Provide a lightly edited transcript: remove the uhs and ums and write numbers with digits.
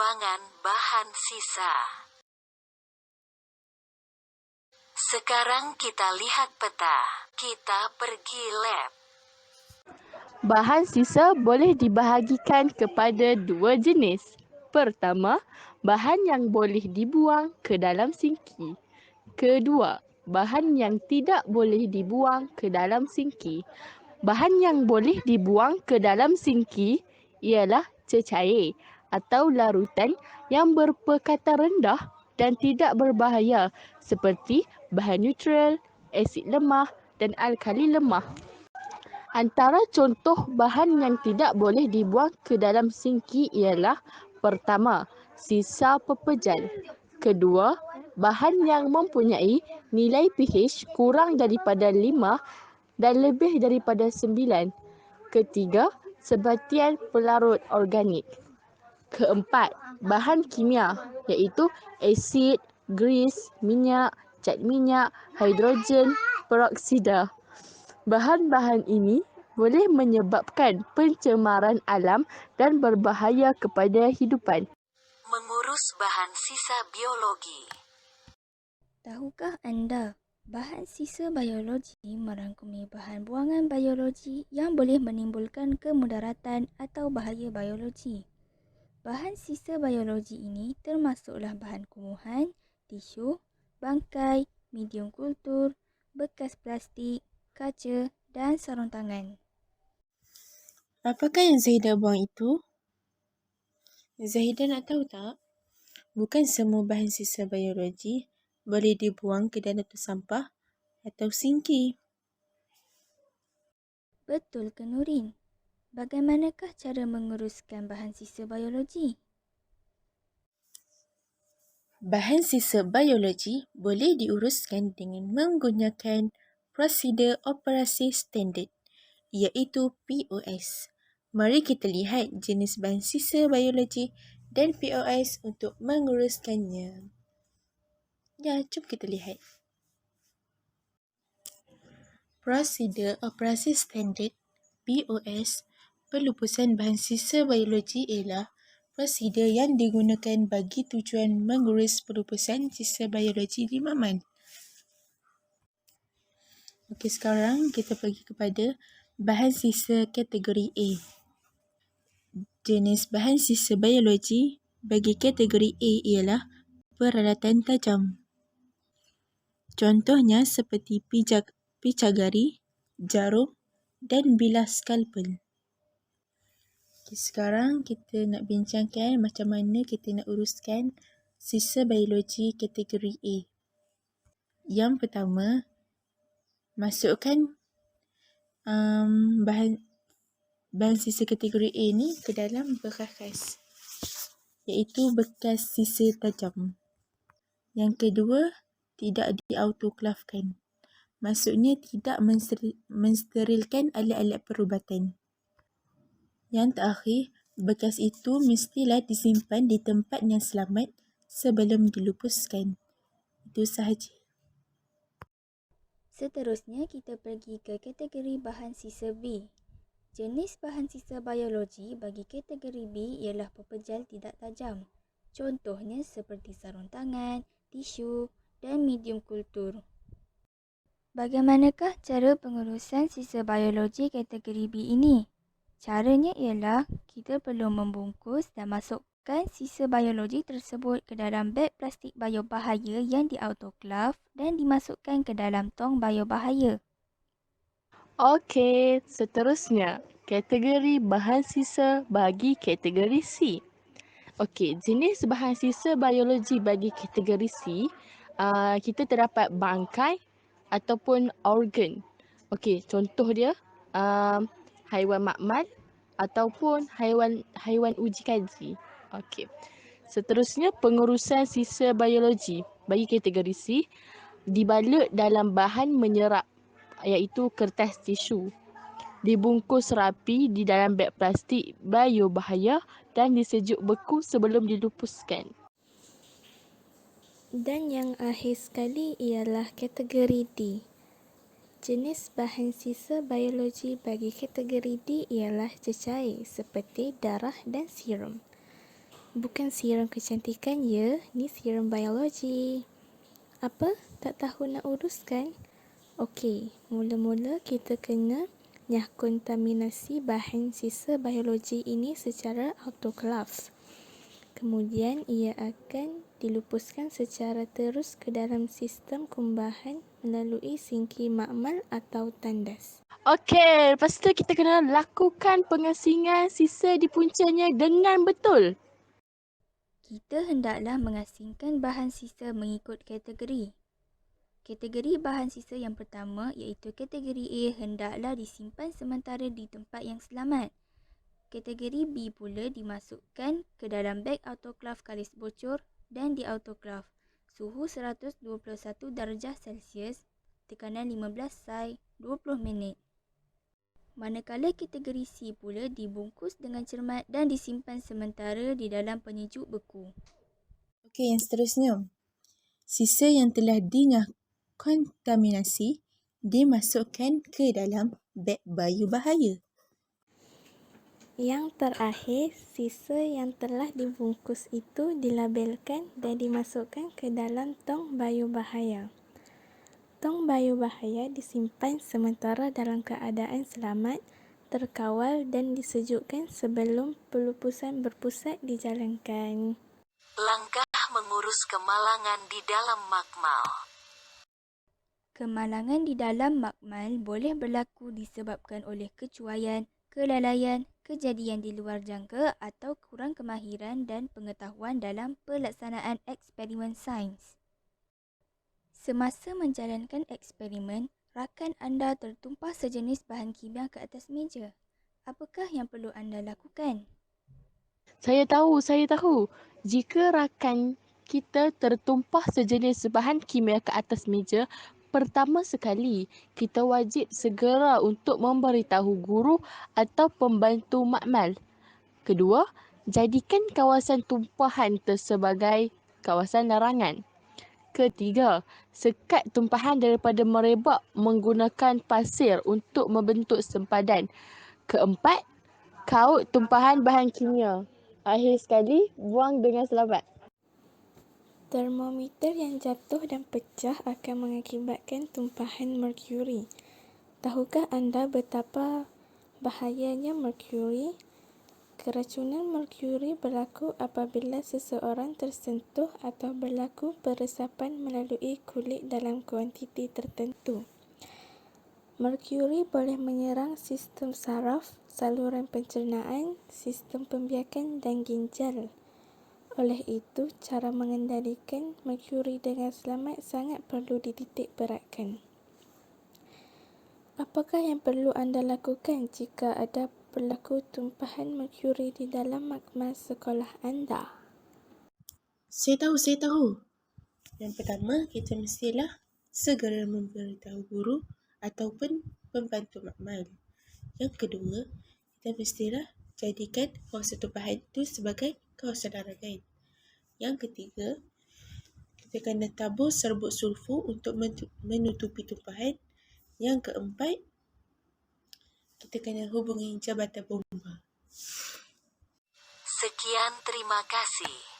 pembuangan bahan sisa. Sekarang kita lihat peta. Kita pergi lab. Bahan sisa boleh dibahagikan kepada dua jenis. Pertama, bahan yang boleh dibuang ke dalam sinki. Kedua, bahan yang tidak boleh dibuang ke dalam sinki. Bahan yang boleh dibuang ke dalam sinki ialah cecair atau larutan yang berpekatan rendah dan tidak berbahaya seperti bahan neutral, asid lemah dan alkali lemah. Antara contoh bahan yang tidak boleh dibuang ke dalam sinki ialah pertama, sisa pepejal. Kedua, bahan yang mempunyai nilai pH kurang daripada 5 dan lebih daripada 9. Ketiga, sebatian pelarut organik. Keempat, bahan kimia iaitu asid, grease, minyak, cat minyak, hidrogen peroksida. Bahan-bahan ini boleh menyebabkan pencemaran alam dan berbahaya kepada hidupan. Mengurus bahan sisa biologi. Tahukah anda, bahan sisa biologi merangkumi bahan buangan biologi yang boleh menimbulkan kemudaratan atau bahaya biologi. Bahan sisa biologi ini termasuklah bahan kumuhan, tisu, bangkai, medium kultur, bekas plastik, kaca dan sarung tangan. Apakah yang Zahidah buang itu? Zahidah nak tahu tak? Bukan semua bahan sisa biologi boleh dibuang ke dalam tong sampah atau sinki. Betul ke Nurin? Bagaimanakah cara menguruskan bahan sisa biologi? Bahan sisa biologi boleh diuruskan dengan menggunakan prosedur operasi standard, iaitu POS. Mari kita lihat jenis bahan sisa biologi dan POS untuk menguruskannya. Ya, jom kita lihat. Prosedur operasi standard POS pelupusan bahan sisa biologi ialah prosedur yang digunakan bagi tujuan mengurus pelupusan sisa biologi limaman. Okey, sekarang kita pergi kepada bahan sisa kategori A. Jenis bahan sisa biologi bagi kategori A ialah peralatan tajam. Contohnya seperti picagari, jarum dan bilas skalpel. Okay, sekarang kita nak bincangkan macam mana kita nak uruskan sisa biologi kategori A. Yang pertama, masukkan bahan sisa kategori A ni ke dalam berkas, iaitu bekas sisa tajam. Yang kedua, tidak diautoklavkan. Maksudnya tidak mensterilkan alat-alat perubatan. Yang terakhir, bekas itu mestilah disimpan di tempat yang selamat sebelum dilupuskan. Itu sahaja. Seterusnya, kita pergi ke kategori bahan sisa B. Jenis bahan sisa biologi bagi kategori B ialah pepejal tidak tajam. Contohnya seperti sarung tangan, tisu dan medium kultur. Bagaimanakah cara pengurusan sisa biologi kategori B ini? Caranya ialah kita perlu membungkus dan masukkan sisa biologi tersebut ke dalam beg plastik biobahaya yang diautoklav dan dimasukkan ke dalam tong biobahaya. Okey, seterusnya, kategori bahan sisa bagi kategori C. Okey, jenis bahan sisa biologi bagi kategori C, kita terdapat bangkai ataupun organ. Okey, contoh dia haiwan makmal ataupun haiwan uji kaji. Okey. Seterusnya, pengurusan sisa biologi bagi kategori C dibalut dalam bahan menyerap iaitu kertas tisu. Dibungkus rapi di dalam beg plastik biobahaya dan disejuk beku sebelum dilupuskan. Dan yang akhir sekali ialah kategori D. Jenis bahan sisa biologi bagi kategori D ialah cecair seperti darah dan serum. Bukan serum kecantikan ya, ni serum biologi. Apa? Tak tahu nak uruskan? Okey, mula-mula kita kena nyah kontaminasi bahan sisa biologi ini secara autoclave. Kemudian ia akan dilupuskan secara terus ke dalam sistem kumbahan melalui sinki makmal atau tandas. Okey, lepas tu kita kena lakukan pengasingan sisa di puncanya dengan betul. Kita hendaklah mengasingkan bahan sisa mengikut kategori. Kategori bahan sisa yang pertama iaitu kategori A hendaklah disimpan sementara di tempat yang selamat. Kategori B pula dimasukkan ke dalam beg autoclave kalis bocor dan di autoclave. Suhu 121 darjah Celsius, tekanan 15 SAI, 20 minit. Manakala kategori C pula dibungkus dengan cermat dan disimpan sementara di dalam penyejuk beku. Okey, yang seterusnya. Sisa yang telah kontaminasi dimasukkan ke dalam beg bayu bahaya. Yang terakhir, sisa yang telah dibungkus itu dilabelkan dan dimasukkan ke dalam tong bayu bahaya. Tong bayu bahaya disimpan sementara dalam keadaan selamat, terkawal dan disejukkan sebelum pelupusan berpusat dijalankan. Langkah mengurus kemalangan di dalam makmal. Kemalangan di dalam makmal boleh berlaku disebabkan oleh kecuaian, kelalaian, kejadian di luar jangka atau kurang kemahiran dan pengetahuan dalam pelaksanaan eksperimen sains. Semasa menjalankan eksperimen, rakan anda tertumpah sejenis bahan kimia ke atas meja. Apakah yang perlu anda lakukan? Saya tahu. Jika rakan kita tertumpah sejenis bahan kimia ke atas meja, pertama sekali kita wajib segera untuk memberitahu guru atau pembantu makmal. Kedua, jadikan kawasan tumpahan sebagai kawasan larangan. Ketiga, sekat tumpahan daripada merebak menggunakan pasir untuk membentuk sempadan. Keempat, kaut tumpahan bahan kimia. Akhir sekali, buang dengan selamat. Termometer yang jatuh dan pecah akan mengakibatkan tumpahan merkuri. Tahukah anda betapa bahayanya merkuri? Keracunan merkuri berlaku apabila seseorang tersentuh atau berlaku peresapan melalui kulit dalam kuantiti tertentu. Merkuri boleh menyerang sistem saraf, saluran pencernaan, sistem pembiakan dan ginjal. Oleh itu, cara mengendalikan merkuri dengan selamat sangat perlu dititik beratkan. Apakah yang perlu anda lakukan jika ada berlaku tumpahan merkuri di dalam makmal sekolah anda? Saya tahu. Yang pertama, kita mestilah segera memberitahu guru ataupun pembantu makmal. Yang kedua, kita mestilah jadikan kawasan tumpahan itu sebagai kawasan larangan. Yang ketiga, kita kena tabur serbuk sulfur untuk menutupi tumpahan. Yang keempat, kita kena hubungi jabatan bomba. Sekian, terima kasih.